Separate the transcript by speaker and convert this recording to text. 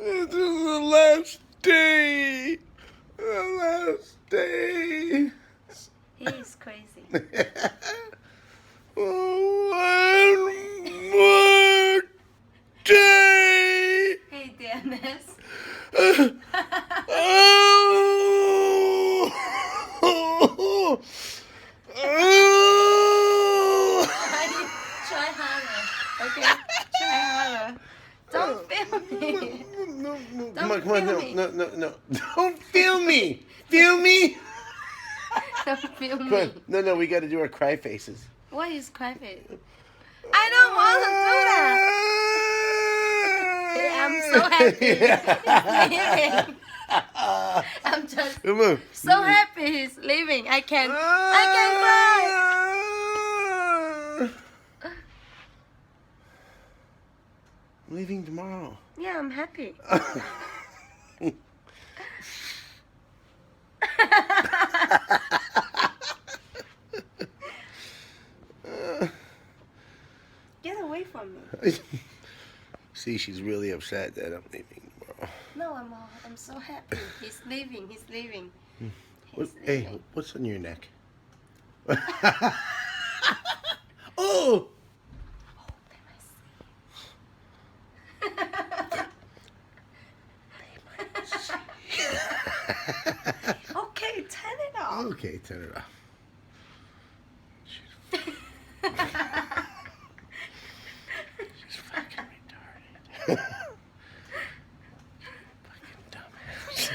Speaker 1: This is the last day. The last day.
Speaker 2: He is crazy.
Speaker 1: One more day.
Speaker 2: Hey, Dennis. Try harder. Okay? Try harder. Don't film me.
Speaker 1: Come on,
Speaker 2: Don't feel
Speaker 1: no,
Speaker 2: me.
Speaker 1: no. Don't feel me. Feel me?
Speaker 2: Don't film
Speaker 1: Come
Speaker 2: me.
Speaker 1: on. No, we got to do our cry faces.
Speaker 2: What is crying? I don't want to do that. I'm so happy. He's leaving. I'm just
Speaker 1: Come on.
Speaker 2: so happy he's leaving. I can cry.
Speaker 1: I'm leaving tomorrow.
Speaker 2: Yeah, I'm happy. Get away from me.
Speaker 1: See, she's really upset that I'm leaving tomorrow.
Speaker 2: No, I'm so happy. He's leaving. He's leaving.
Speaker 1: Hey, what's on your neck? Oh!
Speaker 2: Okay, turn it off.
Speaker 1: Okay, turn it off. She's fucking retarded. Fucking dumbass.